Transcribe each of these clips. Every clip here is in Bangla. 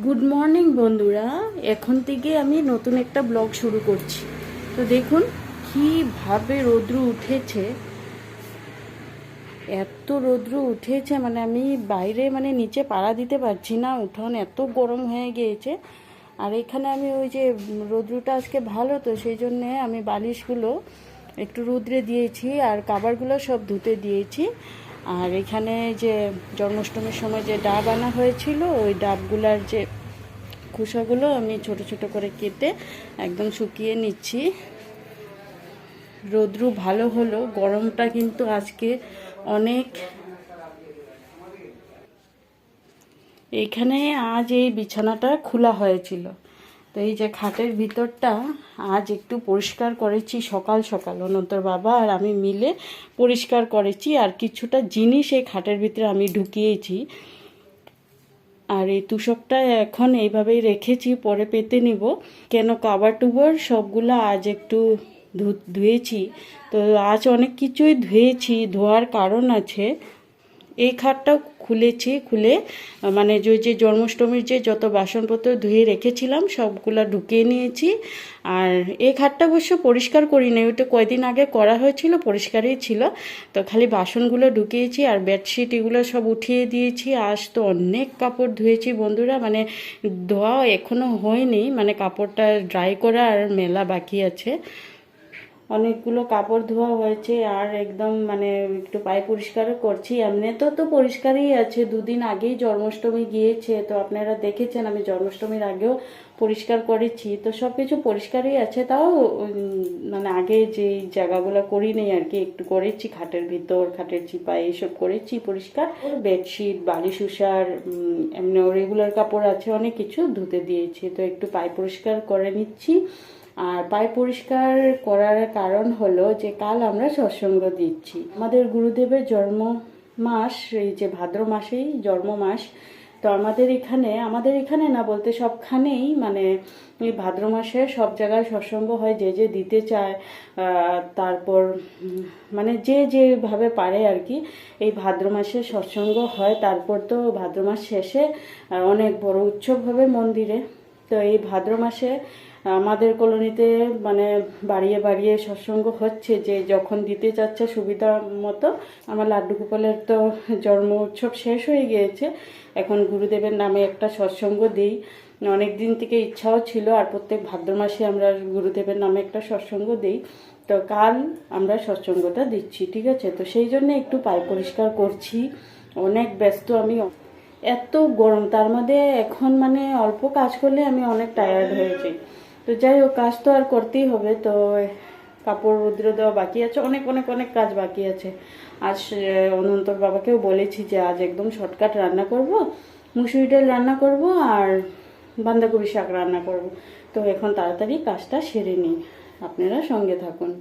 গুড মর্নিং বন্ধুরা। এখন থেকে আমি নতুন একটা ব্লগ শুরু করছি। তো দেখুন কীভাবে রৌদ্র উঠেছে, এত রৌদ্র উঠেছে মানে আমি বাইরে মানে নিচে পাড়া দিতে পারছি না, উঠোন এত গরম হয়ে গিয়েছে। আর এখানে আমি ওই যে রৌদ্রটা আজকে ভালো, তো সেই জন্যে আমি বালিশগুলো একটু রৌদ্রে দিয়েছি আর কাভারগুলো সব ধুতে দিয়েছি। আর এখানে যে জন্মাষ্টমীর সময় যে ডাব আনা হয়েছিল, ওই ডাবগুলার যে খোসাগুলো আমি ছোট ছোট করে কেটে একদম শুকিয়ে নিচ্ছি। রৌদ্র ভালো হলো, গরমটা কিন্তু আজকে অনেক। এইখানে আজ এই বিছানাটা খোলা হয়েছিল, তো এই যে খাটের ভিতরটা আজ একটু পরিষ্কার করেছি সকাল সকাল, অনন্তর বাবা আর আমি মিলে পরিষ্কার করেছি। আর কিছুটা জিনিস এই খাটের ভিতরে আমি ঢুকিয়েছি। আর এই তুষকটা এখন এইভাবেই রেখেছি, পরে পেতে নিব। কেন কাবার টুবার সবগুলো আজ একটু ধুয়েছি, তো আজ অনেক কিছুই ধুয়েছি। ধোয়ার কারণ আছে, এই খাটটাও খুলে মানে যে জন্মাষ্টমীর যে যত বাসনপত্র ধুয়ে রেখেছিলাম সবগুলো ঢুকিয়ে নিয়েছি। আর এই খাটটা অবশ্য পরিষ্কার করি না, ওইটা কয়দিন আগে করা হয়েছিল, পরিষ্কারই ছিল। তো খালি বাসনগুলো ঢুকিয়েছি আর বেডশিট এগুলো সব উঠিয়ে দিয়েছি। আজ তো অনেক কাপড় ধুয়েছি বন্ধুরা, মানে ধোয়া এখনও হয়নি, মানে কাপড়টা ড্রাই করা আর মেলা বাকি আছে। অনেকগুলো কাপড় ধোয়া হয়েছে আর একদম মানে একটু পায়ে পরিষ্কারও করছি। এমনি তো পরিষ্কারই আছে, দুদিন আগেই জন্মাষ্টমী গিয়েছে, তো আপনারা দেখেছেন আমি জন্মাষ্টমীর আগেও পরিষ্কার করেছি, তো সব কিছু পরিষ্কারই আছে। তাও মানে আগে যে জায়গাগুলো করি নেই আর কি, একটু করেছি, খাটের ভিতর, খাটের চিপায় এইসব করেছি পরিষ্কার। বেডশিট, বালিশ উষার, এমনি রেগুলার কাপড় আছে, অনেক কিছু ধুতে দিয়েছি। তো একটু পায়ে পরিষ্কার করে নিচ্ছি। আর পায়ে পরিষ্কার করার কারণ হলো যে কাল আমরা সৎসঙ্গ দিচ্ছি। আমাদের গুরুদেবের জন্ম মাস, এই যে ভাদ্র মাসেই জন্ম মাস। তো আমাদের এখানে না বলতে সবখানেই মানে এই ভাদ্র মাসে সব জায়গায় সৎসঙ্গ হয়, যে দিতে চায়। তারপর মানে যেভাবে পারে আর কি, এই ভাদ্র মাসে সৎসঙ্গ হয়। তারপর তো ভাদ্র মাস শেষে অনেক বড় উৎসব হবে মন্দিরে। তো এই ভাদ্র মাসে আমাদের কলোনিতে মানে বাড়িয়ে বাড়িয়ে সৎসঙ্গ হচ্ছে, যে যখন দিতে চাচ্ছে সুবিধা মতো। আমার লাড্ডু গোপালের তো জন্ম উৎসব শেষ হয়ে গিয়েছে, এখন গুরুদেবের নামে একটা সৎসঙ্গ দিই। অনেক দিন থেকে ইচ্ছাও ছিল, আর প্রত্যেক ভাদ্র মাসে আমরা গুরুদেবের নামে একটা সৎসঙ্গ দিই। তো কাল আমরা সৎসঙ্গটা দিচ্ছি, ঠিক আছে। তো সেই জন্য একটু পায়ে পরিষ্কার করছি, অনেক ব্যস্ত আমি। এত গরম, তার মধ্যে এখন মানে অল্প কাজ করলে আমি অনেক টায়ার্ড হয়ে যাই। তো যাই হোক, কাজ তো আর করতেই হবে। তো কাপড় রৌদ্র দেওয়া বাকি আছে, অনেক অনেক অনেক কাজ বাকি আছে। আজ অনন্তর বাবাকেও বলেছি যে আজ একদম শর্টকাট রান্না করব, মুসুরি ডাল রান্না করব আর বাঁধাকপি শাক রান্না করব। তো এখন তাড়াতাড়ি কাজটা সেরে নিই, আপনারা সঙ্গে থাকুন।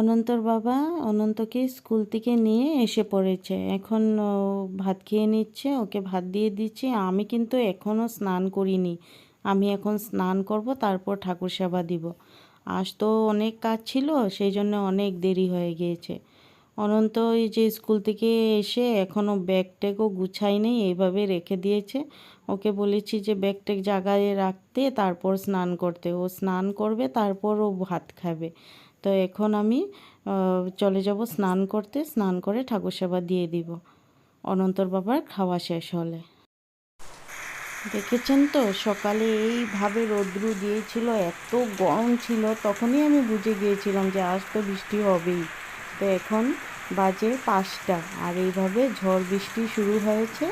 অনন্তর বাবা অনন্তকে স্কুল থেকে নিয়ে এসে পড়েছে। এখন ও ভাত খেয়ে নিচ্ছে, ওকে ভাত দিয়ে দিচ্ছি। আমি কিন্তু এখনও স্নান করিনি। আমি এখন স্নান করব, তারপর ঠাকুর সেবা দিব। আজ তো অনেক কাজ ছিল, সেই জন্য অনেক দেরি হয়ে গিয়েছে। অনন্ত এই যে স্কুল থেকে এসে এখনও ব্যাগ ট্যাগও গুছায়নি, এইভাবে রেখে দিয়েছে। ওকে বলেছি যে ব্যাগ ট্যাগ জায়গায় রাখতে, তারপর স্নান করতে। ও স্নান করবে, তারপর ও ভাত খাবে। তো এখন আমি চলে যাব স্নান করতে, স্নান করে ঠাকুর সেবা দিয়ে দিব অনন্তর বাবার খাওয়া শেষ হলে। দেখেছেন তো, সকালে এইভাবে রৌদ্রু দিয়েছিল, এত গরম ছিল, তখনই আমি বুঝে গিয়েছিলাম যে আজ তো বৃষ্টি হবেই। তো এখন বাজে 5টা, আর এইভাবে ঝড় বৃষ্টি শুরু হয়েছে।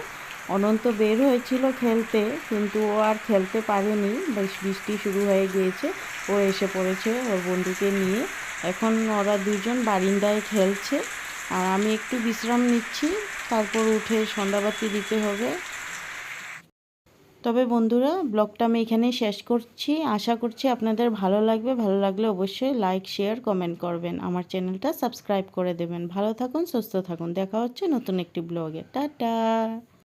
অনন্ত বের হয়েছিল খেলতে, কিন্তু ও আর খেলতে পারেনি, বেশ বৃষ্টি শুরু হয়ে গিয়েছে। ও এসে পড়েছে ওর বন্ধুকে নিয়ে। এখন ওরা দুজন বারিন্দায় খেলছে, আর আমি একটু বিশ্রাম নিচ্ছি, তারপর উঠে সন্ধ্যাবাতি দিতে হবে। তবে বন্ধুরা, ব্লগটা আমি এখানেই শেষ করছি। আশা করছি আপনাদের ভালো লাগবে। ভালো লাগলে অবশ্যই লাইক, শেয়ার, কমেন্ট করবেন। আমার চ্যানেলটা সাবস্ক্রাইব করে দেবেন। ভালো থাকুন, সুস্থ থাকুন। দেখা হচ্ছে নতুন একটি ব্লগে। টাটা।